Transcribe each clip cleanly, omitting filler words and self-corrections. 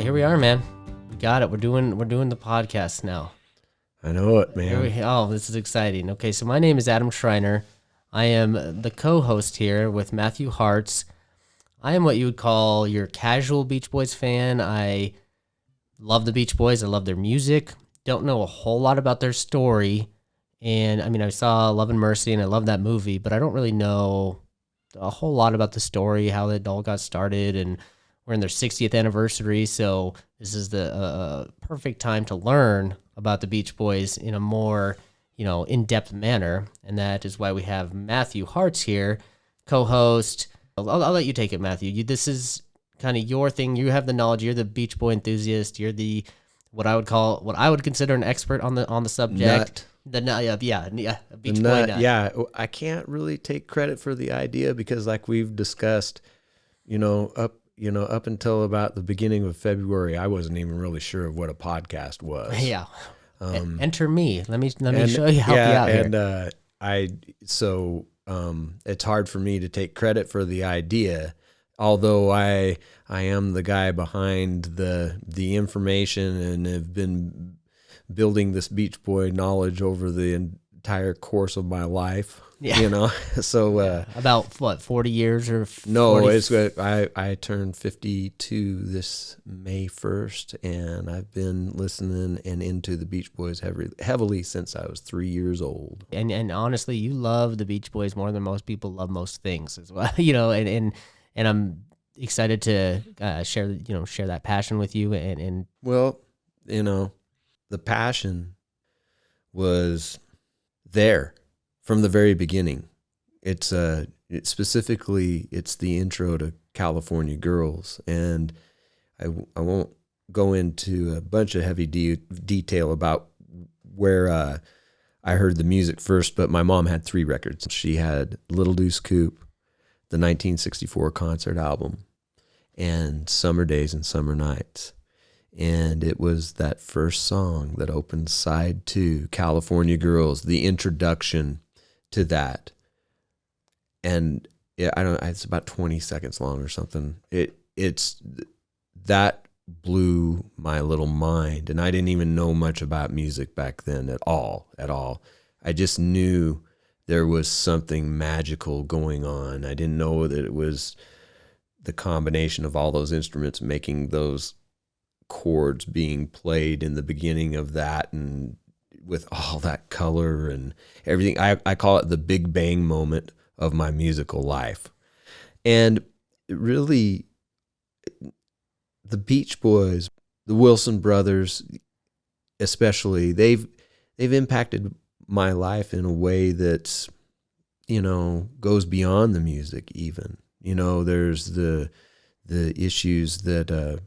right, here we are, man. We got it. We're doing the podcast now. I know it, man. This is exciting. Okay, so my name is Adam Schreiner. I am the co-host here with Matthew Hartz. I am what you would call your casual Beach Boys fan. I love the Beach Boys. I love their music. Don't know a whole lot about their story. And I mean, I saw Love and Mercy and I love that movie, but I don't really know a whole lot about the story, how it all got started, and we're in their 60th anniversary, so this is the perfect time to learn about the Beach Boys in a more, in-depth manner, and that is why we have Matthew Hartz here, co-host. I'll let you take it, Matthew. This is kind of your thing. You have the knowledge. You're the Beach Boy enthusiast. You're the what I would consider an expert on the subject. A Beach Boy nut. Yeah, I can't really take credit for the idea because, like we've discussed, up until about the beginning of February, I wasn't even really sure of what a podcast was. Yeah. Enter me. Let me show you, help you out here. And it's hard for me to take credit for the idea, although I am the guy behind the information and have been building this Beach Boy knowledge over the entire course of my life. Yeah. So about what, 40 years or 40? No, I turned 52 this May 1st, and I've been listening and into the Beach Boys heavily since I was 3 years old. And honestly, you love the Beach Boys more than most people love most things as well. And I'm excited to share that passion with you. And well, the passion was there from the very beginning. It's the intro to California Girls, and I won't go into a bunch of heavy detail about where I heard the music first, but my mom had 3 records. She had Little Deuce Coupe, the 1964 concert album, and Summer Days and Summer Nights. And it was that first song that opened side 2, California Girls, the introduction to that. And it's about 20 seconds long or something. It's that blew my little mind. And I didn't even know much about music back then at all. I just knew there was something magical going on. I didn't know that it was the combination of all those instruments making those chords being played in the beginning of that, and with all that color and everything. I call it the Big Bang moment of my musical life. And really, the Beach Boys, the Wilson brothers especially, they've impacted my life in a way that's, goes beyond the music even. There's the issues that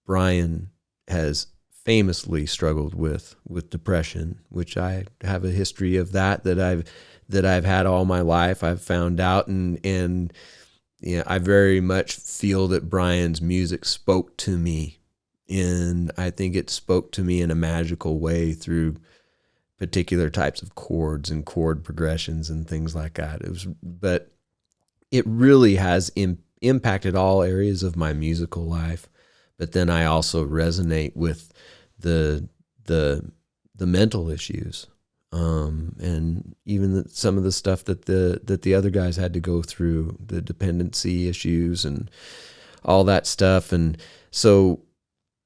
Brian has famously struggled with depression, which I have a history of that I've had all my life. I've found out, and I very much feel that Brian's music spoke to me, and I think it spoke to me in a magical way through particular types of chords and chord progressions and things like that. But it really has impacted all areas of my musical life. But then I also resonate with the mental issues, and even some of the stuff that the other guys had to go through, the dependency issues and all that stuff. And so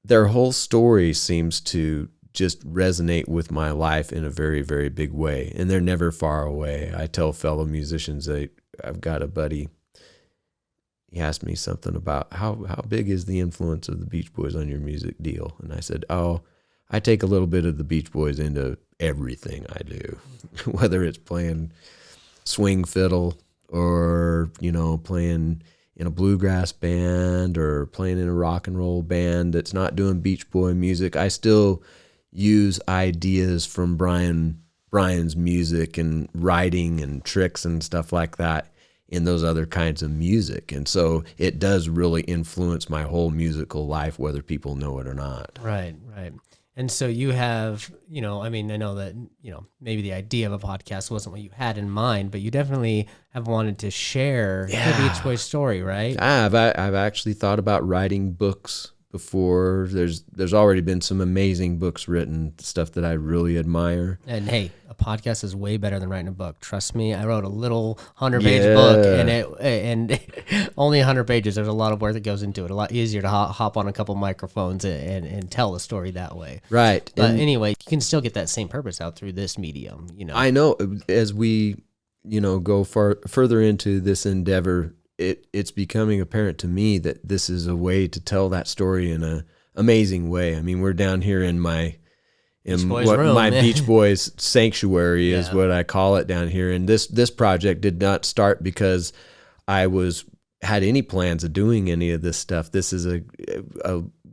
their whole story seems to just resonate with my life in a very, very big way. And they're never far away. I tell fellow musicians, I've got a buddy. He asked me something about how big is the influence of the Beach Boys on your music deal? And I said, I take a little bit of the Beach Boys into everything I do, whether it's playing swing fiddle or, playing in a bluegrass band or playing in a rock and roll band that's not doing Beach Boy music. I still use ideas from Brian's music and writing and tricks and stuff like that in those other kinds of music. And so it does really influence my whole musical life, whether people know it or not. Right. And so you have, I know that, maybe the idea of a podcast wasn't what you had in mind, but you definitely have wanted to share the Beach Boys story, right? I've actually thought about writing books before. There's already been some amazing books written, stuff that I really admire. And hey, a podcast is way better than writing a book. Trust me, I wrote a little 100-page book, and only 100 pages. There's a lot of work that goes into it. A lot easier to hop on a couple microphones and tell the story that way. Right. But anyway, you can still get that same purpose out through this medium. I know as we go further into this endeavor, it's becoming apparent to me that this is a way to tell that story in an amazing way. I mean, we're down here in my Beach Boys sanctuary is what I call it down here. And this project did not start because I had any plans of doing any of this stuff. This is a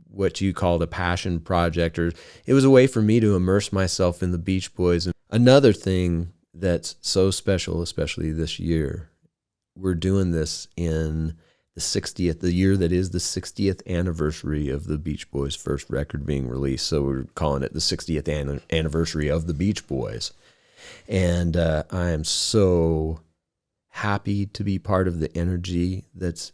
what you called a passion project, or it was a way for me to immerse myself in the Beach Boys. And another thing that's so special, especially this year, we're doing this in the year that is the 60th anniversary of the Beach Boys' first record being released. So we're calling it the 60th anniversary of the Beach Boys. And I am so happy to be part of the energy that's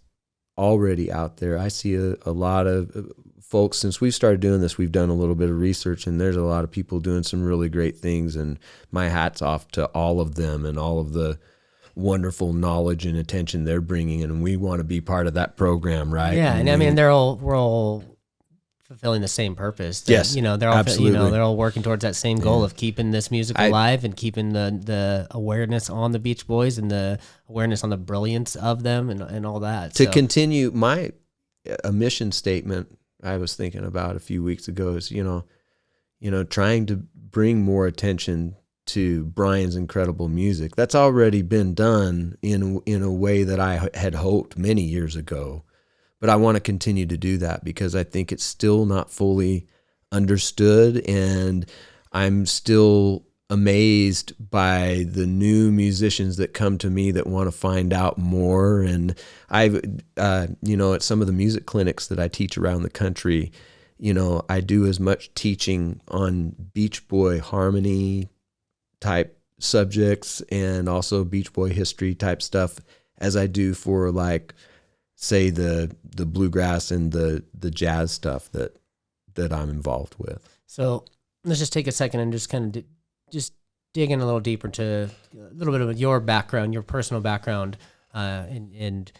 already out there. I see a lot of folks, since we've started doing this, we've done a little bit of research, and there's a lot of people doing some really great things. And my hat's off to all of them and all of the wonderful knowledge and attention they're bringing in, and we want to be part of that program, right? Yeah, and I mean, we're all fulfilling the same purpose. Yes, they're all absolutely. They're all working towards that same goal of keeping this music alive and keeping the awareness on the Beach Boys and the awareness on the brilliance of them and all that. To continue my mission statement, I was thinking about a few weeks ago is trying to bring more attention to Brian's incredible music. That's already been done in a way that I had hoped many years ago. But I want to continue to do that because I think it's still not fully understood, and I'm still amazed by the new musicians that come to me that want to find out more. And I've, at some of the music clinics that I teach around the country, I do as much teaching on Beach Boy harmony type subjects and also Beach Boy history type stuff as I do for, like, say the bluegrass and the jazz stuff that I'm involved with. So let's just take a second and just kind of just dig in a little deeper to a little bit of your background, your personal background, and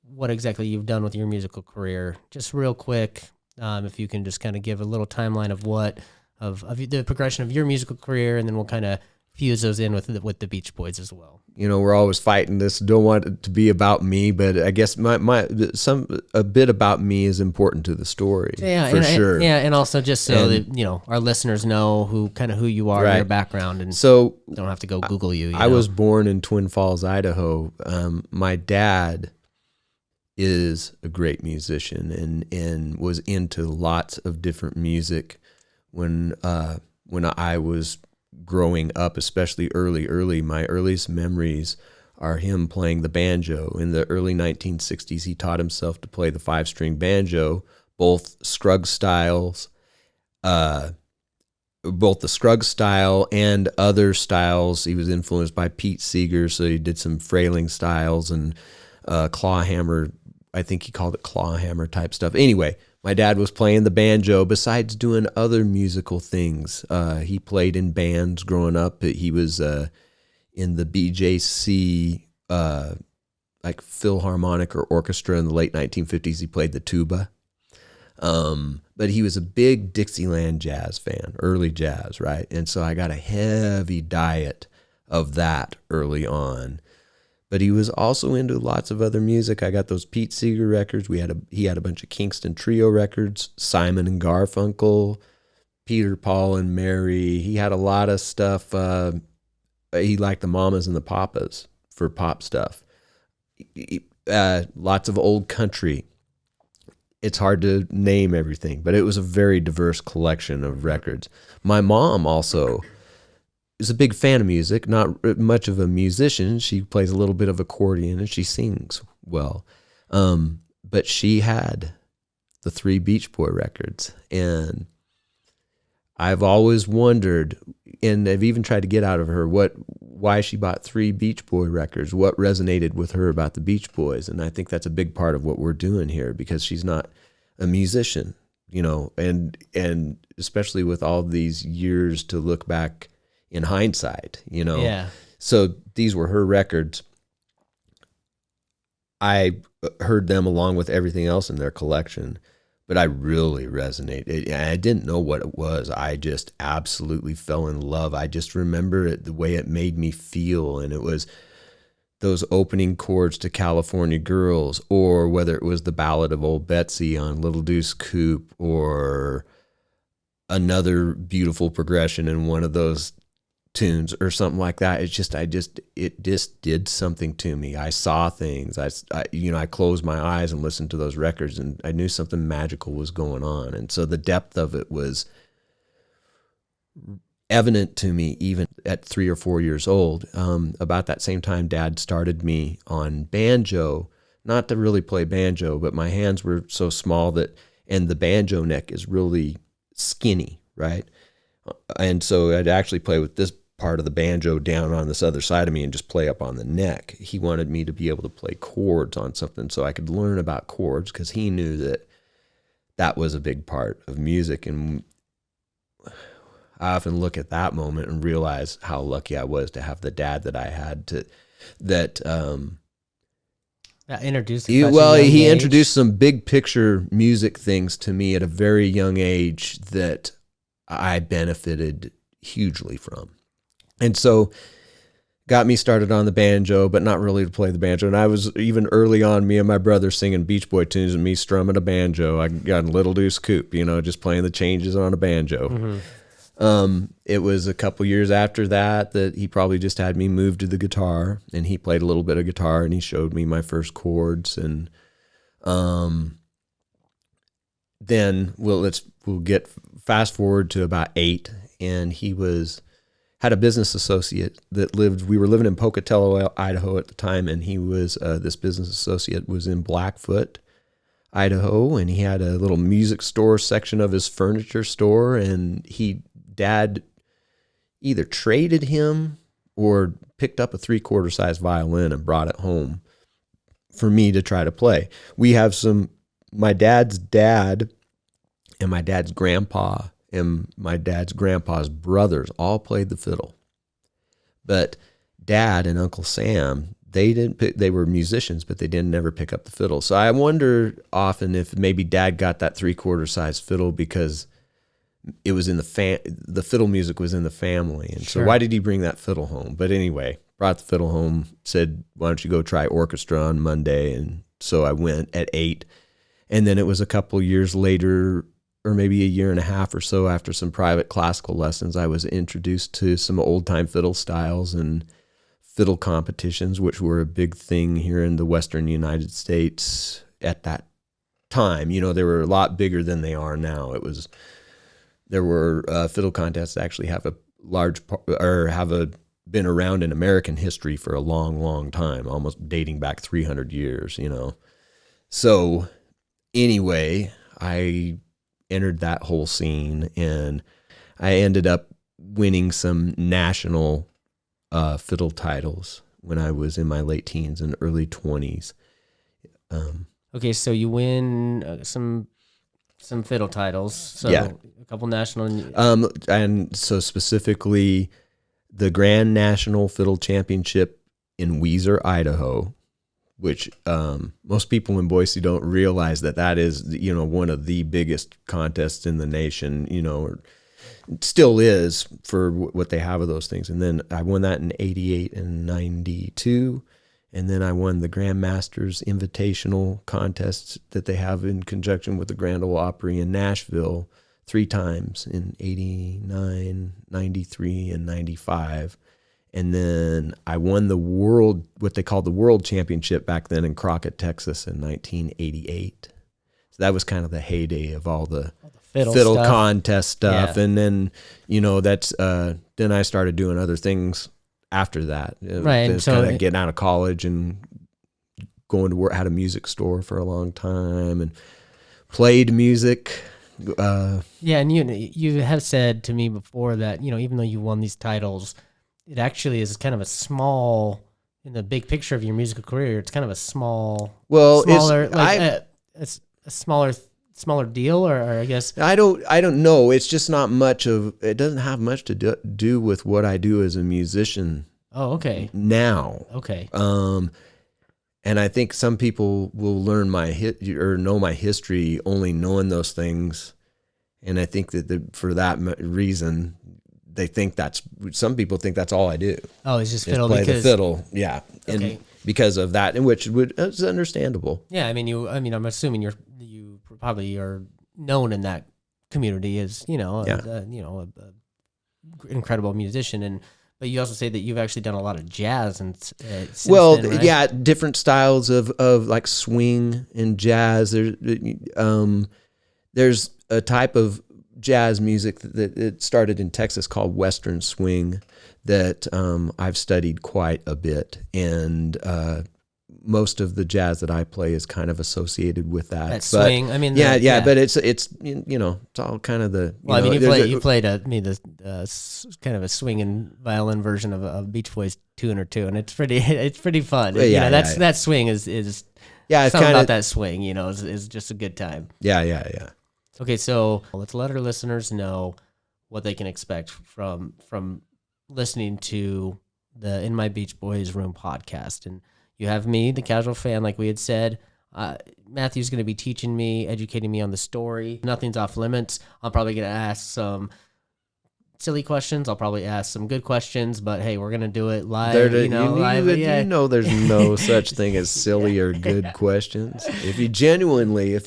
what exactly you've done with your musical career. Just real quick, if you can just kind of give a little timeline of the progression of your musical career, and then we'll kind of fuse those in with the Beach Boys as well. We're always fighting this. Don't want it to be about me, but I guess a bit about me is important to the story. Yeah, for sure. And also just so that our listeners know who you are, your background, and so don't have to go Google you. I was born in Twin Falls, Idaho. My dad is a great musician and was into lots of different music when I was growing up, especially early. My earliest memories are him playing the banjo. In the early 1960s, he taught himself to play the 5-string banjo, both the Scruggs style and other styles. He was influenced by Pete Seeger, so he did some frailing styles and clawhammer. I think he called it clawhammer type stuff. Anyway, my dad was playing the banjo besides doing other musical things. He played in bands growing up. He was in the BJC, like Philharmonic or orchestra in the late 1950s. He played the tuba. But he was a big Dixieland jazz fan, early jazz, right? And so I got a heavy diet of that early on. But he was also into lots of other music. I got those Pete Seeger records. He had a bunch of Kingston Trio records, Simon and Garfunkel, Peter, Paul, and Mary. He had a lot of stuff. He liked the Mamas and the Papas for pop stuff. Lots of old country. It's hard to name everything, but it was a very diverse collection of records. My mom also is a big fan of music, not much of a musician. She plays a little bit of accordion and she sings well. But she had the 3 Beach Boy records. And I've always wondered, and I've even tried to get out of her why she bought 3 Beach Boy records, what resonated with her about the Beach Boys. And I think that's a big part of what we're doing here, because she's not a musician. and especially with all these years to look back in hindsight, Yeah. So these were her records. I heard them along with everything else in their collection, but I really resonated. I didn't know what it was. I just absolutely fell in love. I just remember it, the way it made me feel. And it was those opening chords to California Girls, or whether it was the Ballad of Old Betsy on Little Deuce Coupe, or another beautiful progression in one of those tunes or something like that. It just did something to me. I saw things. I closed my eyes and listened to those records, and I knew something magical was going on. And so the depth of it was evident to me even at 3 or 4 years old. About that same time, Dad started me on banjo, not to really play banjo, but my hands were so small and the banjo neck is really skinny, right? And so I'd actually play with this part of the banjo down on this other side of me and just play up on the neck. He wanted me to be able to play chords on something so I could learn about chords, because he knew that was a big part of music. And I often look at that moment and realize how lucky I was to have the dad that I had that introduced. He introduced some big picture music things to me at a very young age that I benefited hugely from. And so got me started on the banjo, but not really to play the banjo. And I was even early on, me and my brother singing Beach Boy tunes and me strumming a banjo. I got in Little Deuce Coupe, just playing the changes on a banjo. Mm-hmm. It was a couple years after that he probably just had me move to the guitar, and he played a little bit of guitar, and he showed me my first chords. And then we'll get fast forward to about 8, and he had a business associate that we were living in Pocatello, Idaho at the time, and he was, this business associate was in Blackfoot, Idaho, and he had a little music store section of his furniture store, and Dad either traded him or picked up a 3/4 size violin and brought it home for me to try to play. We have my dad's dad and my dad's grandpa and my dad's grandpa's brothers all played the fiddle. But Dad and Uncle Sam, they were musicians, but they didn't ever pick up the fiddle. So I wonder often if maybe Dad got that 3/4 size fiddle because it was in the fiddle music was in the family. And Sure. So why did he bring that fiddle home? But anyway, brought the fiddle home, said, why don't you go try orchestra on Monday? And so I went at 8. And then it was a couple years later, or maybe a year and a half or so after some private classical lessons, I was introduced to some old-time fiddle styles and fiddle competitions, which were a big thing here in the Western United States at that time. They were a lot bigger than they are now. There were fiddle contests that actually have been around in American history for a long, long time, almost dating back 300 years, So anyway, I entered that whole scene, and I ended up winning some national fiddle titles when I was in my late teens and early 20s. Okay, so you win some fiddle titles. So Yeah. a couple national. And so specifically the Grand National Fiddle Championship in Weiser, Idaho, which most people in Boise don't realize that is, one of the biggest contests in the nation, or it still is for what they have of those things. And then I won that in 88 and 92. And then I won the Grand Masters Invitational contests that they have in conjunction with the Grand Ole Opry in Nashville 3 times in 89, 93, and 95. And then I won what they called the World Championship back then in Crockett, Texas in 1988. So that was kind of the heyday of all the fiddle contest stuff. Yeah. And then, that's, then I started doing other things after that. Right. Just kind of getting out of college and going to work, had a music store for a long time and played music. Yeah, and you have said to me before that, even though you won these titles, it actually is kind of a small, in the big picture of your musical career, it's kind of a smaller, Well, it's a smaller smaller deal, or I guess I don't know. It's just not much of. It doesn't have much to do with what I do as a musician. Oh, okay. Now. Okay. And I think some people will learn my or know my history only knowing those things, and I think that for that reason, they think some people think that's all I do. Oh, it's just fiddle play because the fiddle, yeah, okay. And because of that, and which is understandable. Yeah, I mean, I'm assuming you probably are known in that community as a incredible musician, but you also say that you've actually done a lot of jazz and since then, right? Yeah, different styles of like swing and jazz. There's a type of jazz music that it started in Texas called Western swing that I've studied quite a bit, and most of the jazz that I play is kind of associated with that. That swing, I mean, but it's all kind of the. Well, I mean, you played kind of a swinging violin version of a Beach Boys tune or two, and it's pretty fun. Yeah, that swing is it's something about that swing, is just a good time. Yeah. Okay, so let's let our listeners know what they can expect from listening to the In My Beach Boys Room podcast. And you have me, the casual fan, like we had said. Matthew's going to be teaching me, educating me on the story. Nothing's off limits. I'm probably going to ask some silly questions. I'll probably ask some good questions, but hey, we're going to do it live. Live. Yeah. There's no such thing as silly or good questions. If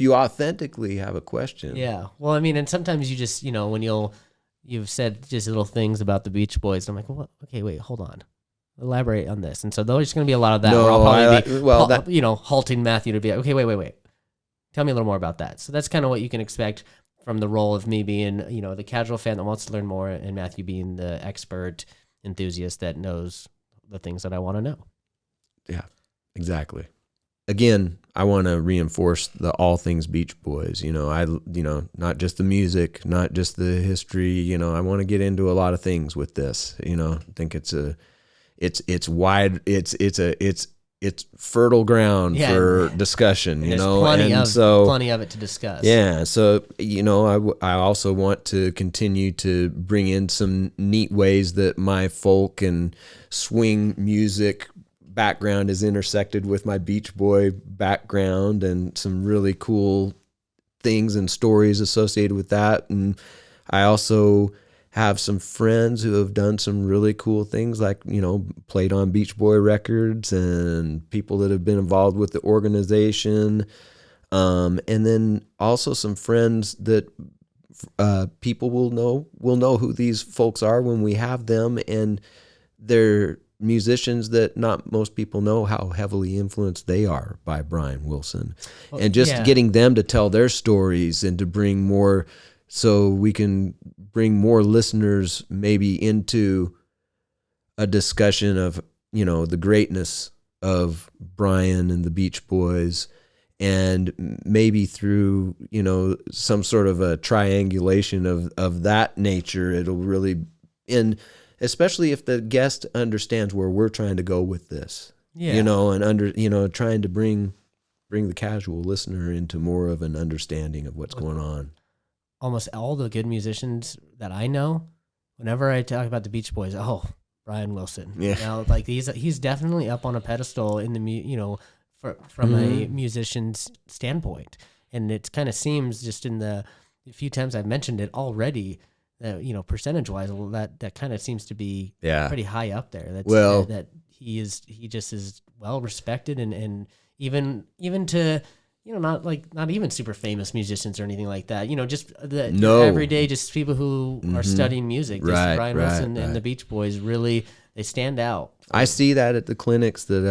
you authentically have a question. Yeah. Well, I mean, and sometimes you just, when you've said just little things about the Beach Boys, I'm like, well, okay, wait, hold on. Elaborate on this. And so there's going to be a lot of that. No, where I'll probably be, halting Matthew to be like, okay, wait. Tell me a little more about that. So that's kind of what you can expect from the role of me being, the casual fan that wants to learn more, and Matthew being the expert enthusiast that knows the things that I want to know. Yeah, exactly. Again, I want to reinforce the all things Beach Boys. Not just the music, not just the history. I want to get into a lot of things with this. I think it's wide. It's fertile ground for discussion, There's plenty of it to discuss. Yeah. So, I also want to continue to bring in some neat ways that my folk and swing music background is intersected with my Beach Boy background, and some really cool things and stories associated with that. And I also have some friends who have done some really cool things, like, played on Beach Boy records, and people that have been involved with the organization. And then also some friends that people will know who these folks are when we have them, and they're musicians that not most people know how heavily influenced they are by Brian Wilson. And just getting them to tell their stories and to bring more, so we can bring more listeners maybe into a discussion of, the greatness of Brian and the Beach Boys, and maybe through, some sort of a triangulation of that nature, it'll really, and especially if the guest understands where we're trying to go with this, and trying to bring the casual listener into more of an understanding of what's going on. Almost all the good musicians that I know, whenever I talk about the Beach Boys, Brian Wilson. Yeah. Like he's definitely up on a pedestal in the from a musician's standpoint, and it kind of seems just in the few times I've mentioned it already that percentage wise that kind of seems to be pretty high up there. That he just is well respected, and even to. Not even super famous musicians or anything like that. Just everyday, just people who are studying music. Just Brian Wilson and the Beach Boys really, they stand out. I see that at the clinics that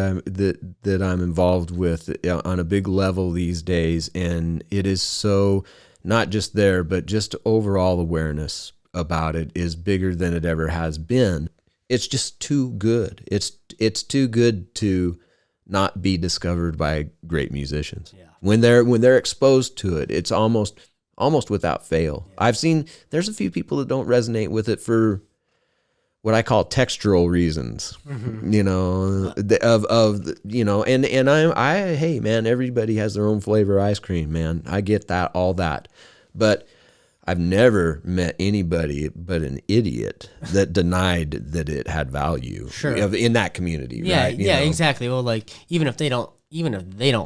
I'm involved with on a big level these days, and it is so not just there, but just overall awareness about it is bigger than it ever has been. It's just too good. It's too good to not be discovered by great musicians. Yeah. When they're exposed to it, it's almost without fail. Yeah. I've seen there's a few people that don't resonate with it for what I call textural reasons, you know, you know, and hey man, everybody has their own flavor of ice cream, man. I get that, all that, but I've never met anybody but an idiot that denied that it had value. Sure. In that community. Yeah, right? yeah, exactly. Well, like even if they don't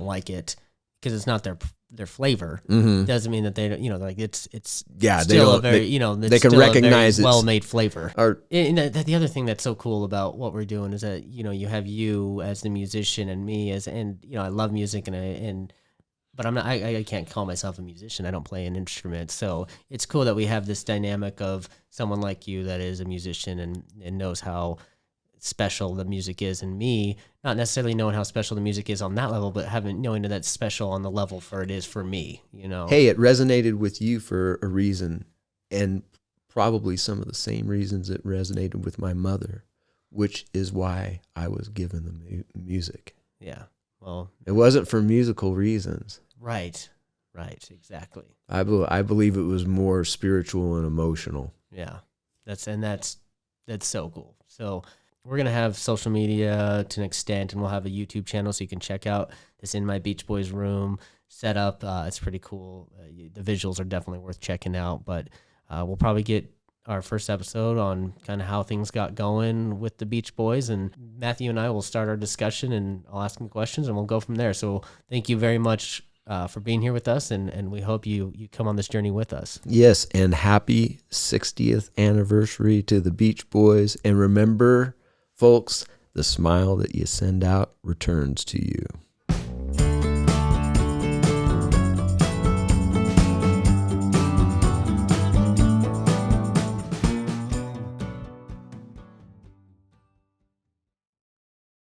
like it because it's not their flavor, doesn't mean that they don't. You know, like it's still a very they can recognize it's well-made flavor. Or And the other thing that's so cool about what we're doing is that you have you as the musician and me as, and I love music but I'm not. I can't call myself a musician. I don't play an instrument. So it's cool that we have this dynamic of someone like you that is a musician and knows how special the music is, and me not necessarily knowing how special the music is on that level, but knowing that that's special on the level for it is for me. Hey, it resonated with you for a reason, and probably some of the same reasons it resonated with my mother, which is why I was given the music. Yeah. Well, it wasn't for musical reasons. Right, exactly. I believe it was more spiritual and emotional. Yeah, that's so cool. So we're gonna have social media to an extent, and we'll have a YouTube channel so you can check out this In My Beach Boys Room setup. It's pretty cool. The visuals are definitely worth checking out. But we'll probably get our first episode on kind of how things got going with the Beach Boys, and Matthew and I will start our discussion, and I'll ask him questions, and we'll go from there. So thank you very much for being here with us, and we hope you come on this journey with us. Yes, and happy 60th anniversary to the Beach Boys. And remember, folks, the smile that you send out returns to you.